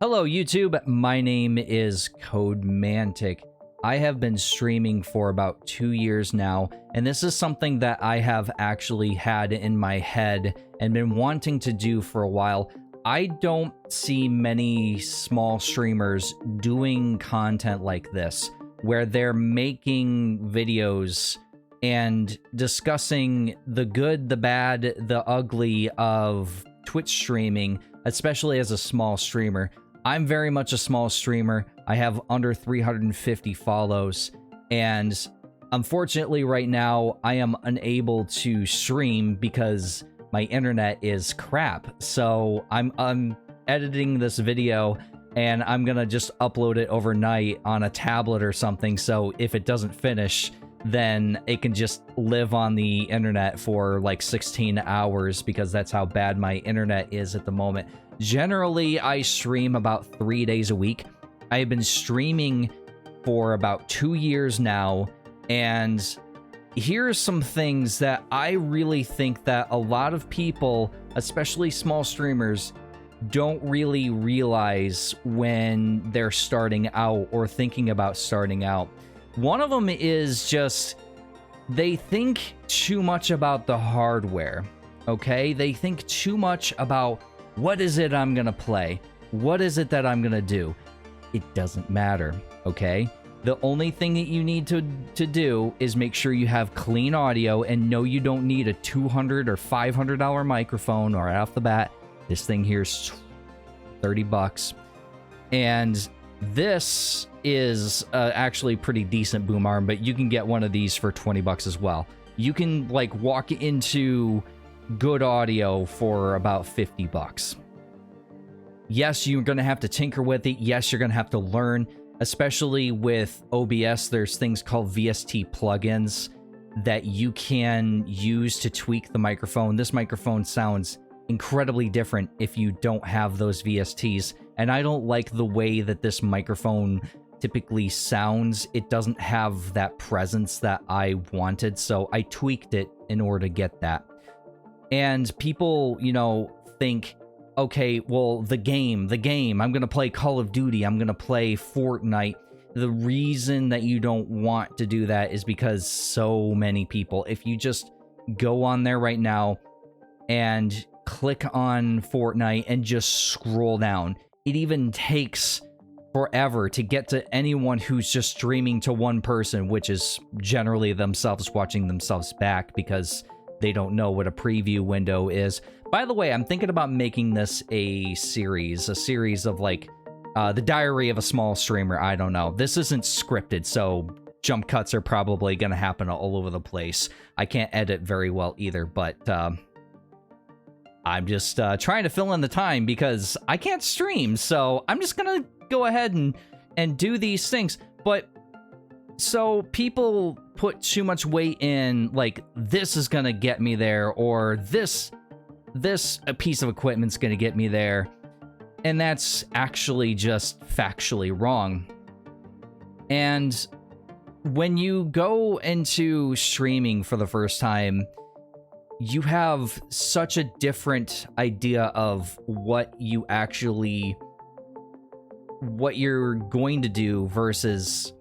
Hello YouTube, my name is Codemantic. I have been streaming for about 2 years now, and this is something that I have actually had in my head and been wanting to do for a while. I don't see many small streamers doing content like this, where they're making videos and discussing the good, the bad, the ugly of Twitch streaming, especially as a small streamer. I'm very much a small streamer. I have under 350 follows, and unfortunately right now I am unable to stream because my internet is crap. So I'm editing this video and I'm gonna just upload it overnight on a tablet or something, so if it doesn't finish, then it can just live on the internet for like 16 hours because that's how bad my internet is at the moment. Generally, I stream about 3 days a week. I've been streaming for about 2 years now, and here's some things that I really think that a lot of people, especially small streamers, don't really realize when they're starting out or thinking about starting out. One of them is just they think too much about the hardware, okay? They think too much about what is it I'm gonna play? What is it that I'm gonna do? It doesn't matter, okay? The only thing that you need to do is make sure you have clean audio, and no, you don't need a $200 or $500 microphone, or right off the bat, this thing here's 30 bucks. And this is actually pretty decent boom arm, but you can get one of these for 20 bucks as well. You can like walk into good audio for about 50 bucks. Yes, you're going to have to tinker with it. Yes, you're going to have to learn, especially with OBS. There's things called VST plugins that you can use to tweak the microphone. This microphone sounds incredibly different if you don't have those VSTs, and I don't like the way that this microphone typically sounds. It doesn't have that presence that I wanted, so I tweaked it in order to get that. And people, you know, think, okay, well, the game, I'm gonna play Call of Duty, I'm gonna play Fortnite. The reason that you don't want to do that is because so many people, if you just go on there right now and click on Fortnite and just scroll down, it even takes forever to get to anyone who's just streaming to one person, which is generally themselves watching themselves back because they don't know what a preview window is. By the way, I'm thinking about making this a series of like the diary of a small streamer. I don't know. This isn't scripted, so jump cuts are probably going to happen all over the place. I can't edit very well either, but I'm just trying to fill in the time because I can't stream, so I'm just gonna go ahead and do these things. But so people put too much weight in, like, this is gonna get me there, or this a piece of equipment's gonna get me there, and that's actually just factually wrong. And when you go into streaming for the first time, you have such a different idea of what you're going to do versus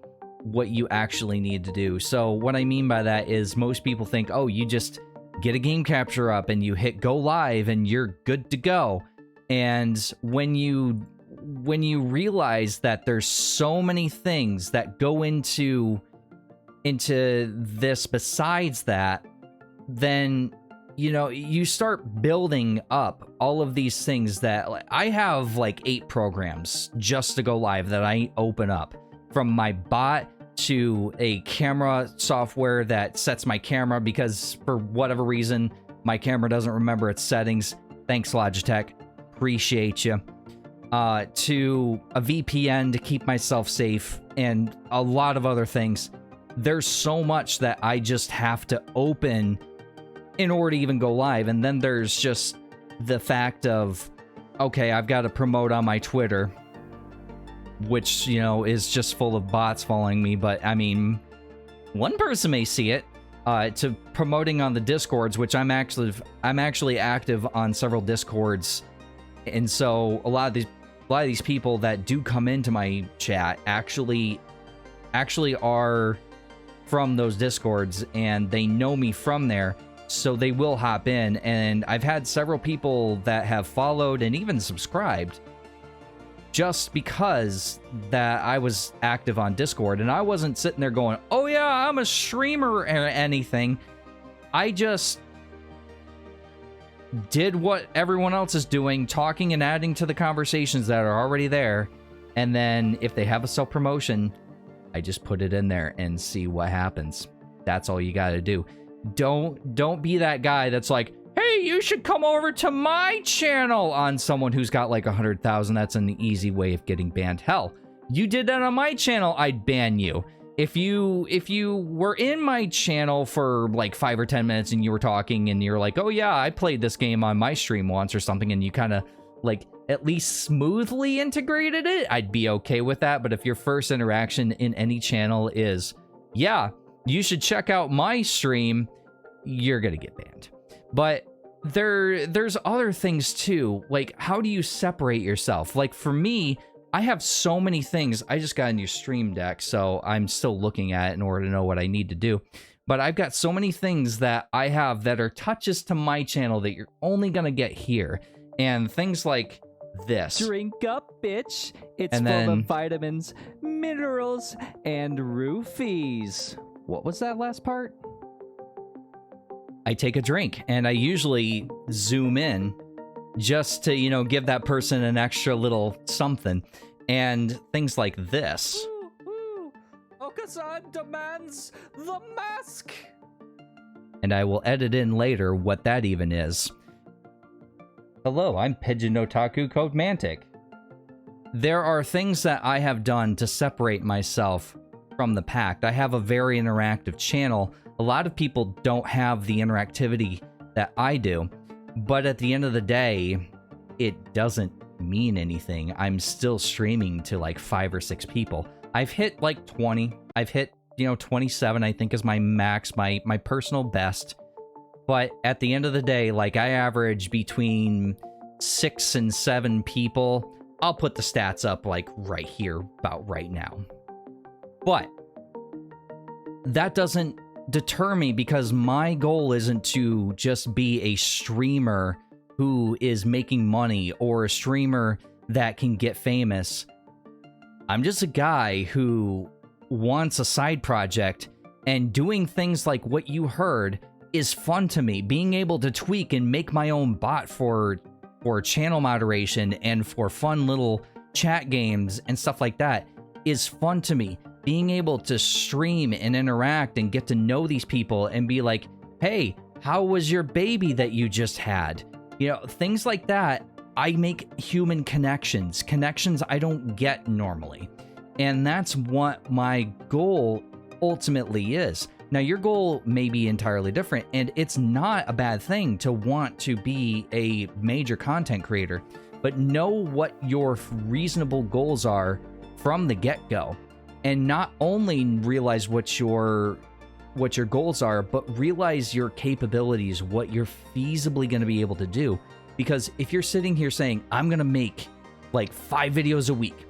what you actually need to do. So what I mean by that is most people think, oh, you just get a game capture up and you hit go live and you're good to go. And when you realize that there's so many things that go into this besides that, then you know, you start building up all of these things that, like, I have like 8 programs just to go live that I open up, from my bot to a camera software that sets my camera because for whatever reason my camera doesn't remember its settings. Thanks, Logitech, appreciate you. To a VPN to keep myself safe, and a lot of other things. There's so much that I just have to open in order to even go live. And then there's just the fact of, okay, I've got to promote on my Twitter, which, you know, is just full of bots following me. But I mean, one person may see it. To promoting on the Discords, which I'm actually active on several Discords, and so a lot of these a lot of these people that do come into my chat actually are from those Discords, and they know me from there, so they will hop in. And I've had several people that have followed and even subscribed just because that I was active on Discord, and I wasn't sitting there going, oh yeah, I'm a streamer or anything. I just did what everyone else is doing, talking and adding to the conversations that are already there. And then if they have a self-promotion, I just put it in there and see what happens. That's all you got to do. Don't be that guy that's like, hey, you should come over to my channel on someone who's got like 100,000. That's an easy way of getting banned. Hell, you did that on my channel, I'd ban you. If you were in my channel for like 5 or 10 minutes and you were talking and you're like, oh yeah, I played this game on my stream once or something, and you kind of like at least smoothly integrated it, I'd be okay with that. But if your first interaction in any channel is, yeah, you should check out my stream, you're gonna get banned. But there's other things too. Like, how do you separate yourself? Like for me, I have so many things. I just got a new stream deck, so I'm still looking at it in order to know what I need to do. But I've got so many things that I have that are touches to my channel that you're only gonna get here. And things like this. Drink up, bitch. It's full of vitamins, minerals, and roofies. What was that last part? I take a drink, and I usually zoom in just to, you know, give that person an extra little something. And things like this. Okasan demands the mask. And I will edit in later what that even is. Hello, I'm Pigeon Otaku Codemantic. There are things that I have done to separate myself from the pack. I have a very interactive channel. A lot of people don't have the interactivity that I do, but at the end of the day, it doesn't mean anything. I'm still streaming to like 5 or 6 people. I've hit like 20. I've hit, 27, I think is my max, my personal best. But at the end of the day, like I average between 6 and 7 people. I'll put the stats up like right here, about right now. But that doesn't deter me, because my goal isn't to just be a streamer who is making money or a streamer that can get famous. I'm just a guy who wants a side project, and doing things like what you heard is fun to me. Being able to tweak and make my own bot for channel moderation and for fun little chat games and stuff like that is fun to me. Being able to stream and interact and get to know these people and be like, hey, how was your baby that you just had? Things like that. I make human connections I don't get normally. And that's what my goal ultimately is. Now, your goal may be entirely different, and it's not a bad thing to want to be a major content creator, but know what your reasonable goals are from the get-go. And not only realize what your goals are, but realize your capabilities, what you're feasibly going to be able to do. Because if you're sitting here saying, I'm going to make like 5 videos a week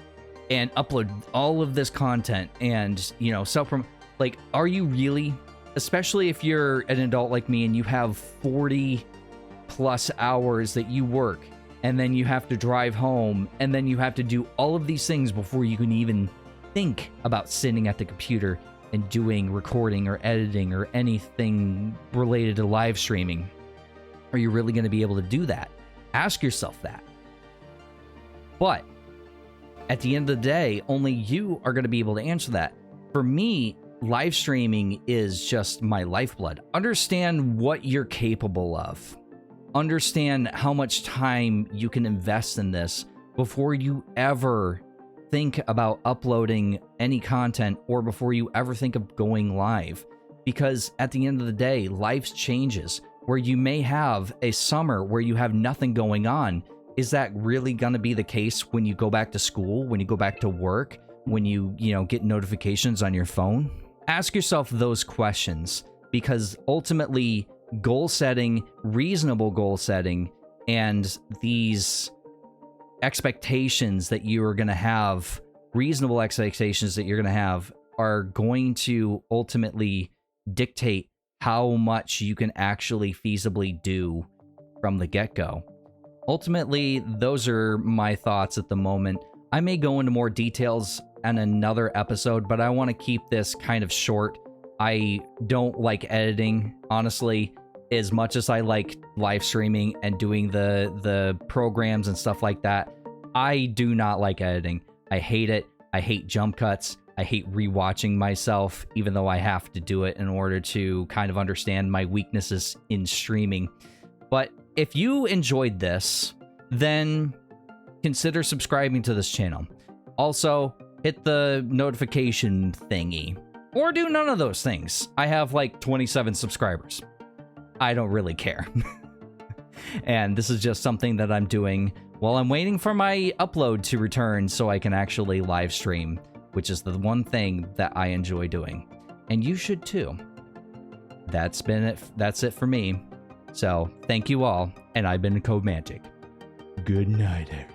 and upload all of this content and, self-promote, like, are you really? Especially if you're an adult like me and you have 40 plus hours that you work, and then you have to drive home, and then you have to do all of these things before you can even think about sitting at the computer and doing recording or editing or anything related to live streaming. Are you really going to be able to do that? Ask yourself that. But at the end of the day, only you are going to be able to answer that. For me, live streaming is just my lifeblood. Understand what you're capable of. Understand how much time you can invest in this before you ever think about uploading any content, or before you ever think of going live. Because at the end of the day, life changes, where you may have a summer where you have nothing going on. Is that really going to be the case when you go back to school, when you go back to work, when you get notifications on your phone? Ask yourself those questions, because ultimately goal setting, reasonable goal setting, and these expectations that you are going to have, reasonable expectations that you're going to have, are going to ultimately dictate how much you can actually feasibly do from the get-go. Ultimately, those are my thoughts at the moment. I may go into more details in another episode, but I want to keep this kind of short. I don't like editing, honestly, as much as I like live streaming and doing the programs and stuff like that. I do not like editing. I hate it. I hate jump cuts. I hate rewatching myself, even though I have to do it in order to kind of understand my weaknesses in streaming. But if you enjoyed this, then consider subscribing to this channel. Also, hit the notification thingy. Or do none of those things. I have like 27 subscribers. I don't really care. And this is just something that I'm doing while I'm waiting for my upload to return so I can actually live stream, which is the one thing that I enjoy doing. And you should too. That's it for me. So, thank you all, and I've been Codemantic. Good night, everyone.